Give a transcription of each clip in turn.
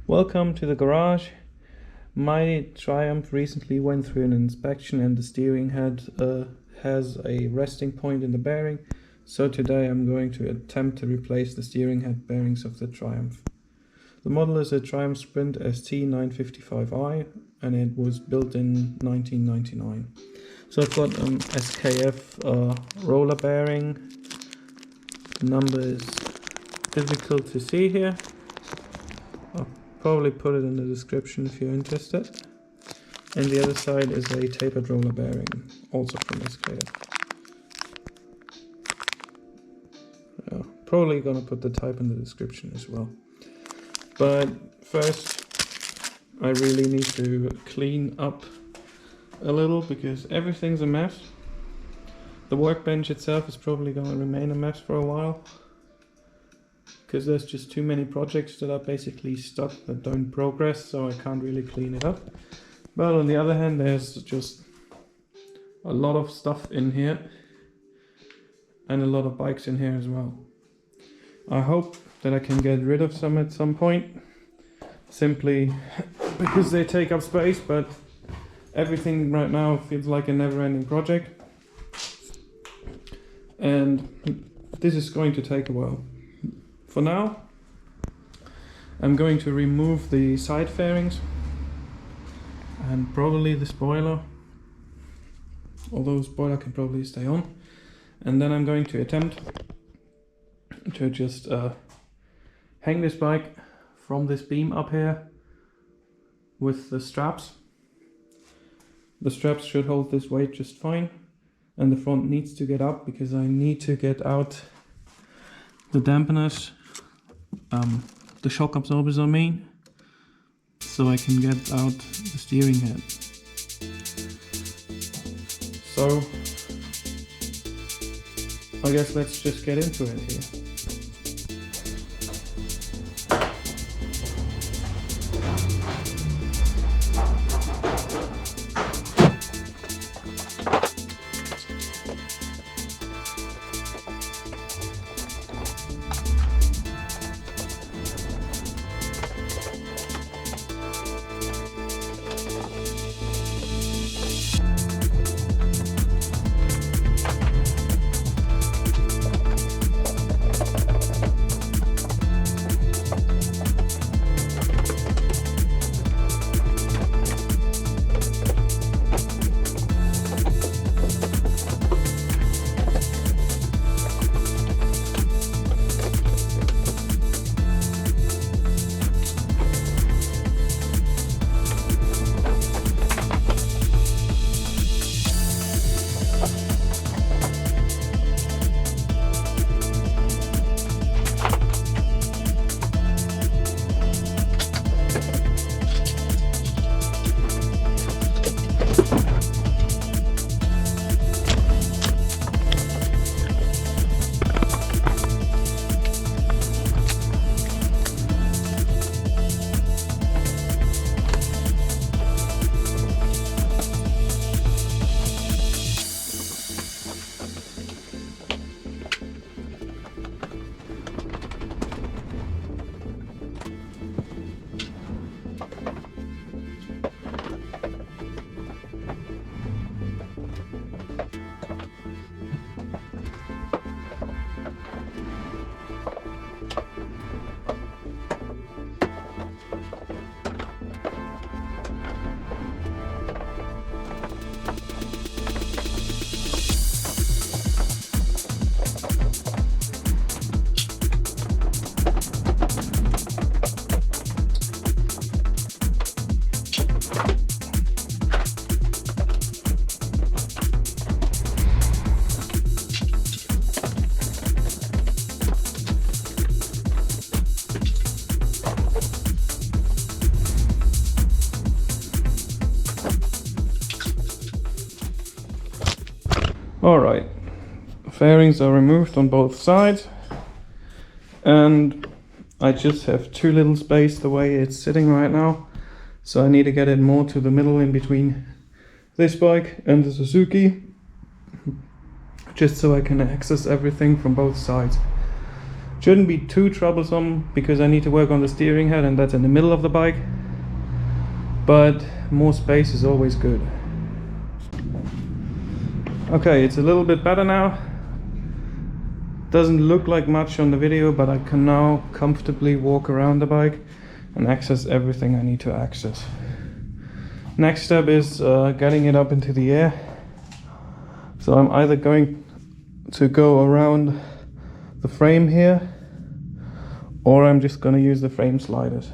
Welcome to the garage. My Triumph recently went through an inspection and the steering head has a resting point in the bearing. So today I'm going to attempt to replace the steering head bearings of the Triumph. The model is a Triumph Sprint ST955i and it was built in 1999. So I've got an SKF roller bearing. The number is difficult to see here. Probably put it in the description if you're interested. And the other side is a tapered roller bearing, also from SKF. Probably gonna put the type in the description as well. But first, I really need to clean up a little because everything's a mess. The workbench itself is probably gonna remain a mess for a while, because there's just too many projects that are basically stuck that don't progress, so I can't really clean it up. But on the other hand, there's just a lot of stuff in here and a lot of bikes in here as well. I hope that I can get rid of some at some point, simply because they take up space, but everything right now feels like a never-ending project. And this is going to take a while. For now, I'm going to remove the side fairings and probably the spoiler, although the spoiler can probably stay on. And then I'm going to attempt to just hang this bike from this beam up here with the straps. The straps should hold this weight just fine, and the front needs to get up because I need to get out the dampeners, the shock absorbers I mean, so I can get out the steering head. So I guess let's just get into it here. Alright, fairings are removed on both sides, and I just have too little space the way it's sitting right now, so I need to get it more to the middle in between this bike and the Suzuki, just so I can access everything from both sides. Shouldn't be too troublesome because I need to work on the steering head, and that's in the middle of the bike. But more space is always good. Okay, it's a little bit better now. Doesn't look like much on the video, but I can now comfortably walk around the bike and access everything I need to access. Next step is getting it up into the air. So I'm either going to go around the frame here, or I'm just going to use the frame sliders.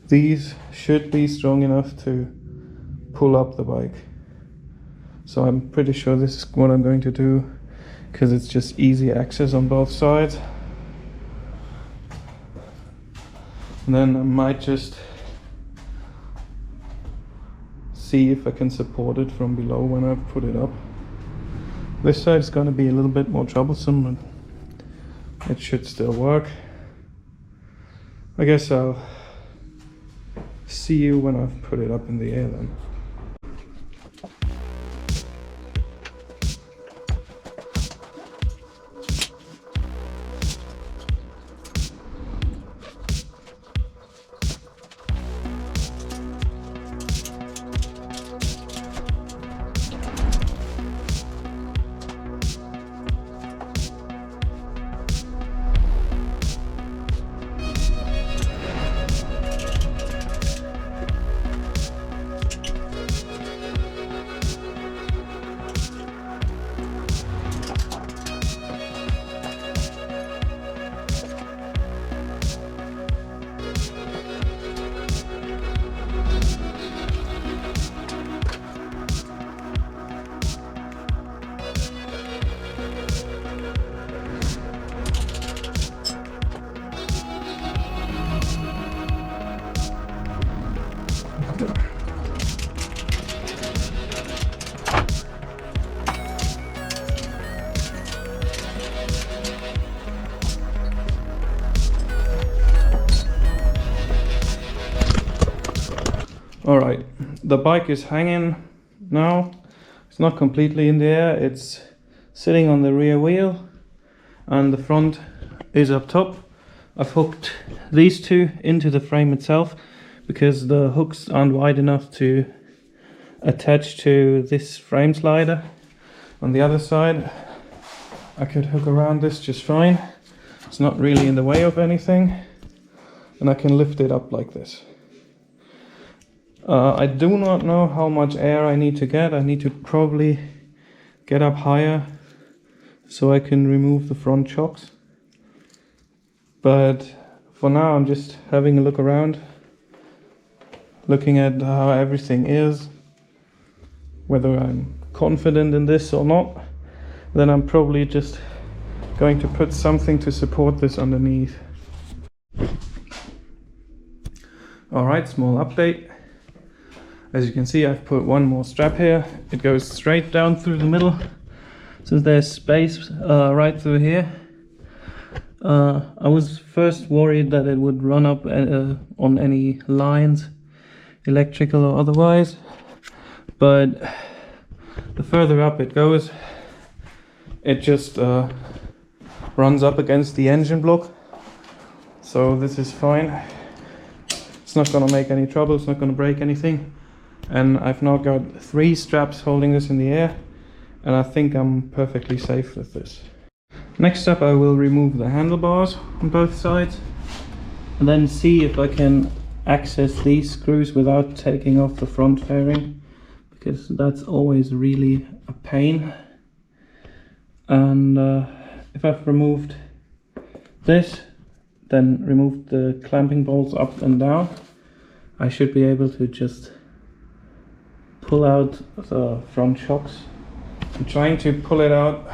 These should be strong enough to pull up the bike. So I'm pretty sure this is what I'm going to do, because it's just easy access on both sides. And then I might just see if I can support it from below when I put it up. This side is going to be a little bit more troublesome, but it should still work. I guess I'll see you when I've put it up in the air then. Alright, the bike is hanging now. It's not completely in the air, it's sitting on the rear wheel and the front is up top. I've hooked these two into the frame itself because the hooks aren't wide enough to attach to this frame slider. On the other side, I could hook around this just fine. It's not really in the way of anything, and I can lift it up like this. I do not know how much air I need to get. I need to probably get up higher so I can remove the front shocks. But for now I'm just having a look around, looking at how everything is, whether I'm confident in this or not. Then I'm probably just going to put something to support this underneath. Alright, small update. As you can see, I've put one more strap here. It goes straight down through the middle, so there's space right through here. I was first worried that it would run up on any lines, electrical or otherwise, but the further up it goes, it just runs up against the engine block, so this is fine. It's not going to make any trouble, it's not going to break anything. And I've now got 3 straps holding this in the air, and I think I'm perfectly safe with this. Next up, I will remove the handlebars on both sides and then see if I can access these screws without taking off the front fairing, because that's always really a pain. And if I've removed this, then removed the clamping bolts up and down, I should be able to just pull out the front shocks. I'm trying to pull it out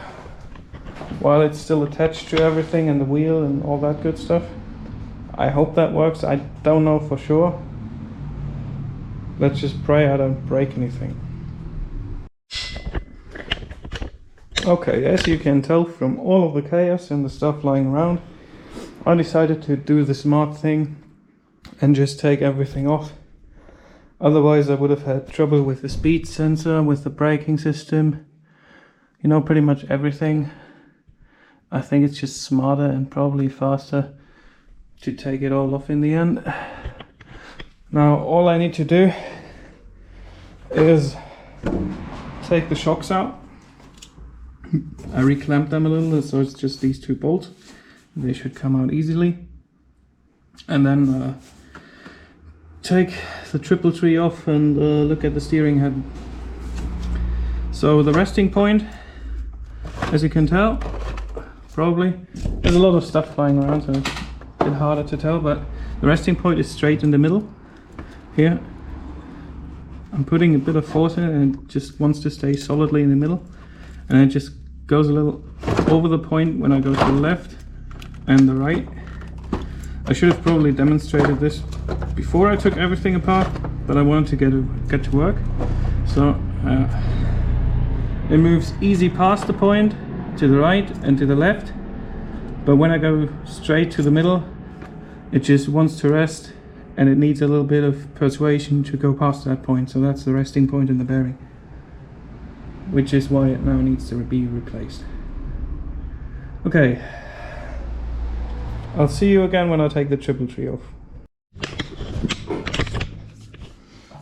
while it's still attached to everything and the wheel and all that good stuff. I hope that works. I don't know for sure. Let's just pray I don't break anything. Okay, as you can tell from all of the chaos and the stuff lying around, I decided to do the smart thing and just take everything off. Otherwise I would have had trouble with the speed sensor, with the braking system, you know, pretty much everything. I think it's just smarter and probably faster to take it all off in the end. Now all I need to do is take the shocks out. I reclamped them a little, so it's just these two bolts. They should come out easily. And then take the triple tree off and look at the steering head. So the resting point, as you can tell, probably, there's a lot of stuff flying around, so it's a bit harder to tell, but the resting point is straight in the middle here. I'm putting a bit of force in it and it just wants to stay solidly in the middle, and it just goes a little over the point when I go to the left and the right. I should have probably demonstrated this before I took everything apart, but I wanted to get to work. So it moves easy past the point, to the right and to the left, but when I go straight to the middle, it just wants to rest, and it needs a little bit of persuasion to go past that point. So that's the resting point in the bearing, which is why it now needs to be replaced. Okay, I'll see you again when I take the triple tree off.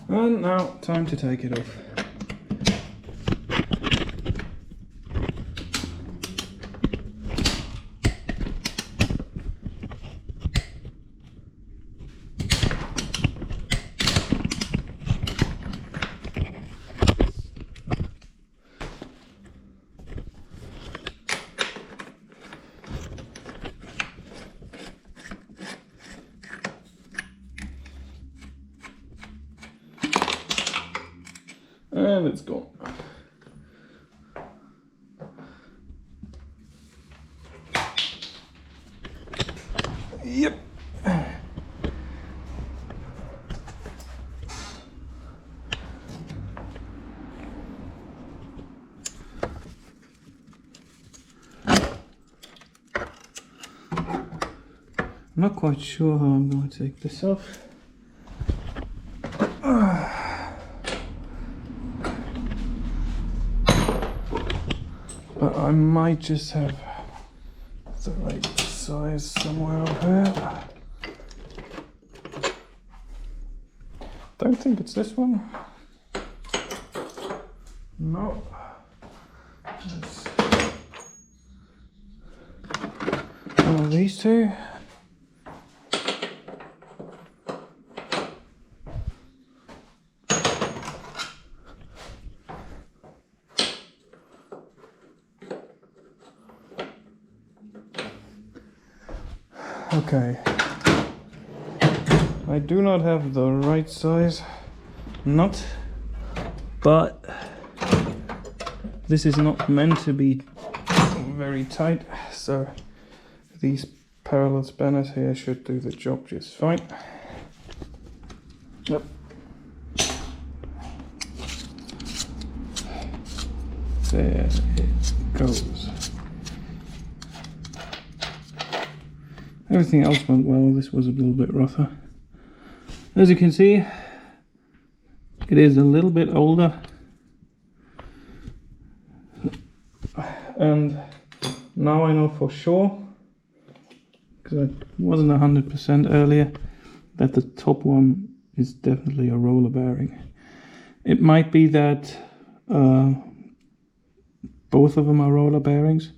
And now time to take it off. And it's gone. Yep. I'm not quite sure how I'm going to take this off. But I might just have the right size somewhere over here. Don't think it's this one. No. It's one of these two. Okay, I do not have the right size nut, but this is not meant to be very tight, so these parallel spanners here should do the job just fine. Yep. There it goes. Everything else went well, this was a little bit rougher. As you can see, it is a little bit older. And now I know for sure, because I wasn't 100% earlier, that the top one is definitely a roller bearing. It might be that both of them are roller bearings,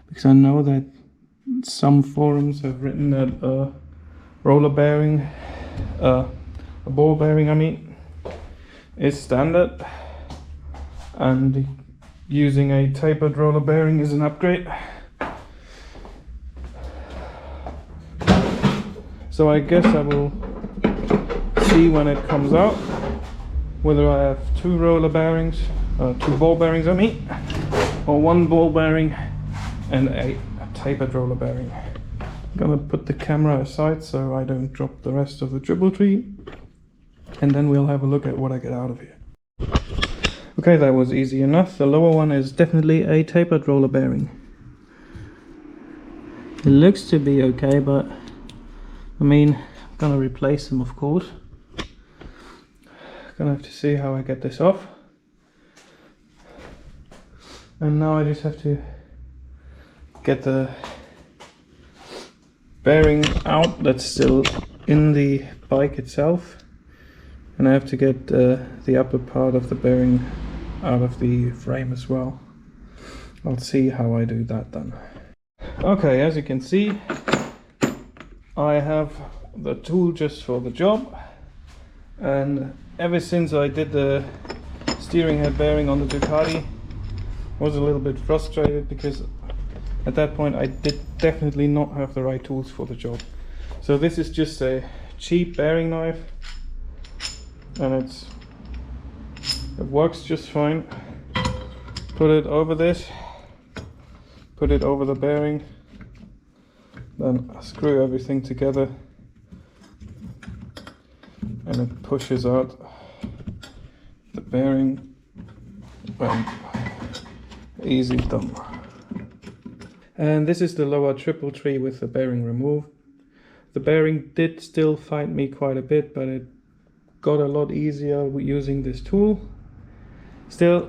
because I know that some forums have written that a roller bearing, a ball bearing I mean, is standard, and using a tapered roller bearing is an upgrade. So I guess I will see when it comes out whether I have two roller bearings, two ball bearings I mean, or one ball bearing and a tapered roller bearing. I'm gonna put the camera aside so I don't drop the rest of the triple tree, and then we'll have a look at what I get out of here. Okay, that was easy enough. The lower one is definitely a tapered roller bearing. It looks to be okay, but I mean, I'm gonna replace them, of course. Gonna have to see how I get this off. And now I just have to get the bearing out that's still in the bike itself, and I have to get the upper part of the bearing out of the frame as well. I'll see how I do that then. Okay, as you can see, I have the tool just for the job, and ever since I did the steering head bearing on the Ducati, I was a little bit frustrated because at that point I did definitely not have the right tools for the job. So this is just a cheap bearing knife, and it works just fine. Put it over this, put it over the bearing, then screw everything together, and it pushes out the bearing, and easy done. And this is the lower triple tree with the bearing removed. The bearing did still fight me quite a bit, but it got a lot easier using this tool. Still,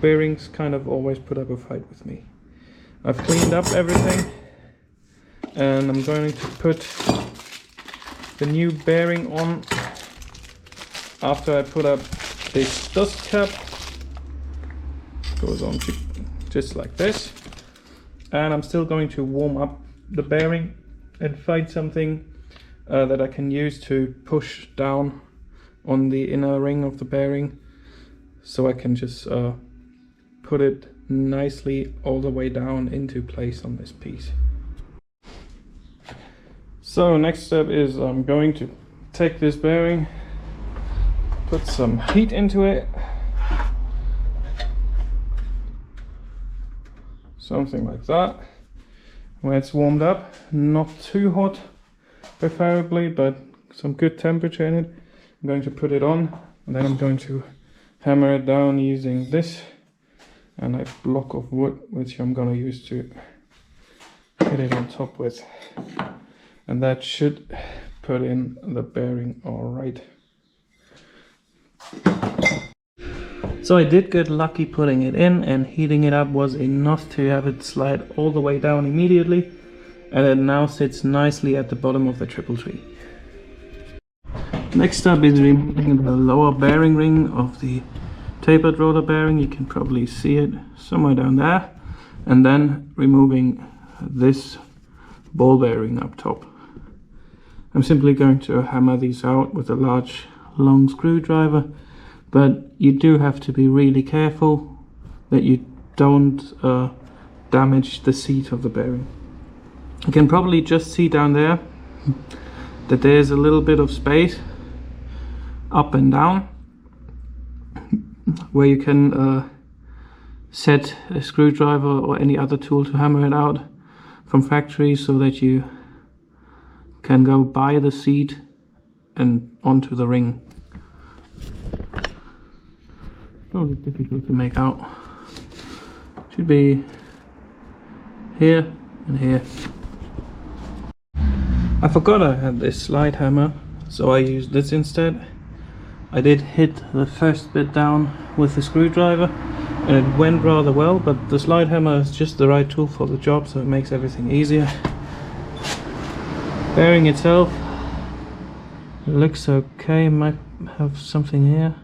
bearings kind of always put up a fight with me. I've cleaned up everything, and I'm going to put the new bearing on after I put up this dust cap. Goes on just like this, and I'm still going to warm up the bearing and find something that I can use to push down on the inner ring of the bearing, so I can just put it nicely all the way down into place on this piece. So next step is I'm going to take this bearing, put some heat into it, something like that, where it's warmed up, not too hot preferably, but some good temperature in it. I'm going to put it on, and then I'm going to hammer it down using this and a block of wood, which I'm going to use to hit it on top with, and that should put in the bearing all right. So I did get lucky putting it in, and heating it up was enough to have it slide all the way down immediately, and it now sits nicely at the bottom of the triple tree. Next up is removing the lower bearing ring of the tapered rotor bearing. You can probably see it somewhere down there, and then removing this ball bearing up top. I'm simply going to hammer these out with a large long screwdriver, but you do have to be really careful that you don't damage the seat of the bearing. You can probably just see down there that there's a little bit of space up and down where you can set a screwdriver or any other tool to hammer it out from factory, so that you can go by the seat and onto the ring. Probably difficult to make out. Should be here and here. I forgot I had this slide hammer, so I used this instead. I did hit the first bit down with the screwdriver, and it went rather well, but the slide hammer is just the right tool for the job, so it makes everything easier. Bearing itself, it looks okay. Might have something here.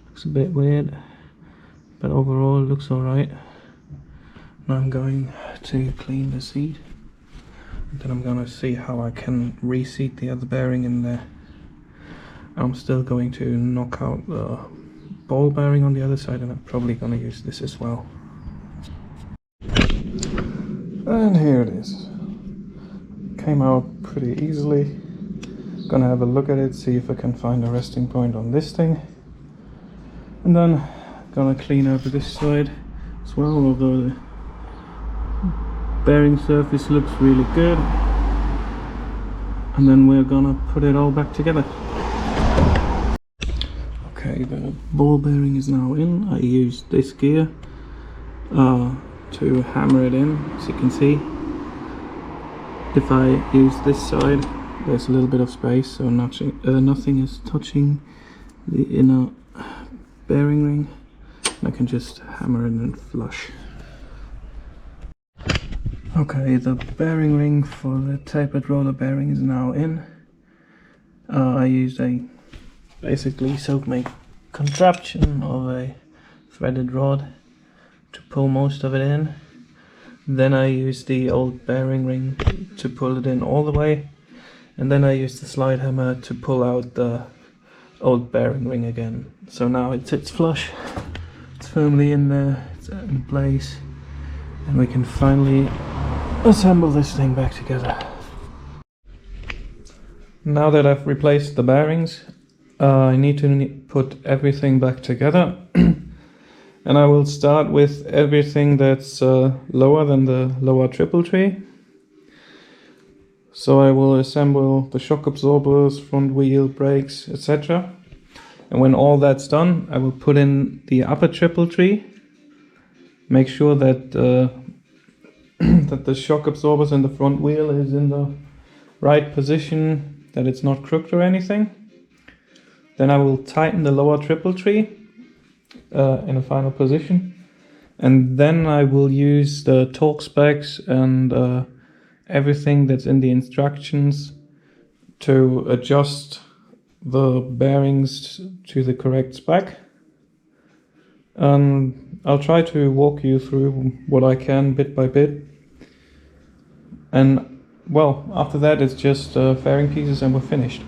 Looks a bit weird, but overall it looks alright. Now I'm going to clean the seat, and then I'm going to see how I can reseat the other bearing in there. I'm still going to knock out the ball bearing on the other side, and I'm probably going to use this as well. And here it is. Came out pretty easily. Gonna have a look at it, see if I can find a resting point on this thing, and then gonna clean over this side as well, although the bearing surface looks really good, and then we're gonna put it all back together. Okay, the ball bearing is now in. I used this gear to hammer it in, as you can see. If I use this side, there's a little bit of space, so nothing is touching the inner bearing ring. I can just hammer it in flush. Okay, the bearing ring for the tapered roller bearing is now in. I used a basically self-made contraption of a threaded rod to pull most of it in. Then I used the old bearing ring to pull it in all the way, and then I used the slide hammer to pull out the old bearing ring again. So now it sits flush, it's firmly in there, it's in place, and we can finally assemble this thing back together. Now that I've replaced the bearings, I need to put everything back together. And I will start with everything that's lower than the lower triple tree. So I will assemble the shock absorbers, front wheel, brakes, etc. And when all that's done, I will put in the upper triple tree. Make sure that that the shock absorbers in the front wheel is in the right position, that it's not crooked or anything. Then I will tighten the lower triple tree in a final position, and then I will use the torque specs and everything that's in the instructions to adjust the bearings to the correct spec. I'll try to walk you through what I can bit by bit, and well, after that it's just fairing pieces and we're finished.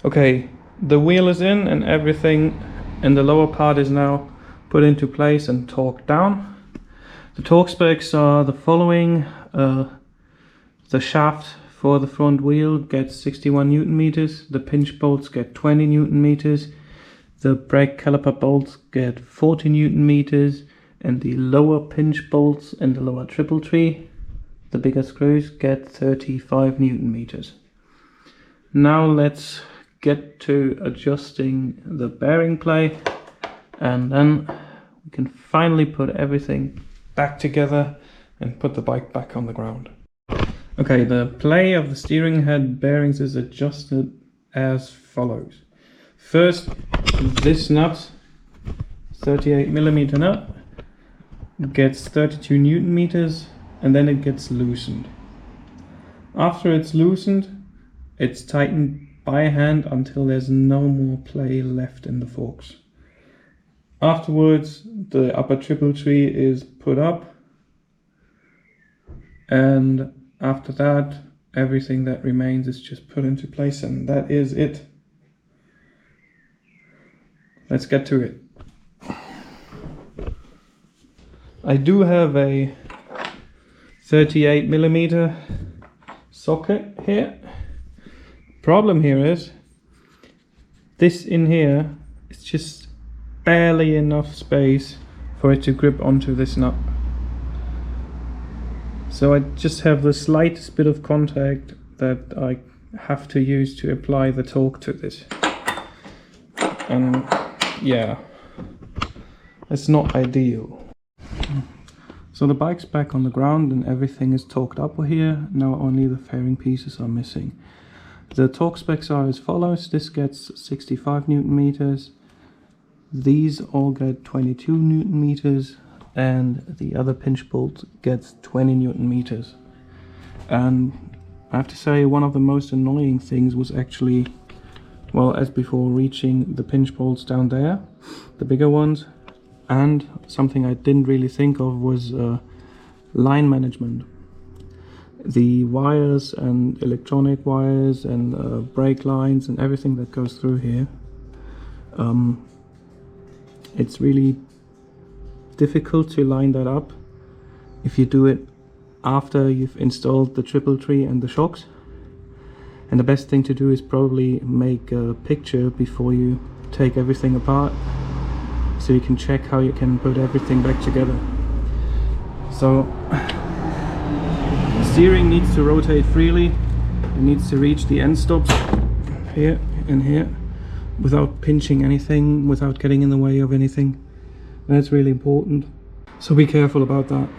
Okay, the wheel is in and everything in the lower part is now put into place and torqued down. The torque specs are the following. The shaft for the front wheel gets 61 Newton meters, the pinch bolts get 20 Newton meters, the brake caliper bolts get 40 Newton meters, and the lower pinch bolts and the lower triple tree, the bigger screws, get 35 Newton meters. Now let's get to adjusting the bearing play, and then we can finally put everything back together and put the bike back on the ground. Okay, the play of the steering head bearings is adjusted as follows. First, this nut, 38mm nut, gets 32 Newton meters, and then it gets loosened. After it's loosened, it's tightened by hand until there's no more play left in the forks. Afterwards, the upper triple tree is put up, and after that, everything that remains is just put into place, and that is it. Let's get to it. I do have a 38mm socket here. Problem here is, this in here is just barely enough space for it to grip onto this nut. So I just have the slightest bit of contact that I have to use to apply the torque to this. And yeah, it's not ideal. So the bike's back on the ground and everything is torqued up here. Now only the fairing pieces are missing. The torque specs are as follows. This gets 65 Newton meters. These all get 22 Newton meters. And the other pinch bolt gets 20 Newton meters. And I have to say, one of the most annoying things was actually, well, as before, reaching the pinch bolts down there, the bigger ones. And something I didn't really think of was line management. The wires and electronic wires and brake lines and everything that goes through here. It's really difficult to line that up if you do it after you've installed the triple tree and the shocks. And the best thing to do is probably make a picture before you take everything apart, so you can check how you can put everything back together. So the steering needs to rotate freely. It needs to reach the end stops here and here without pinching anything, without getting in the way of anything. That's really important. So be careful about that.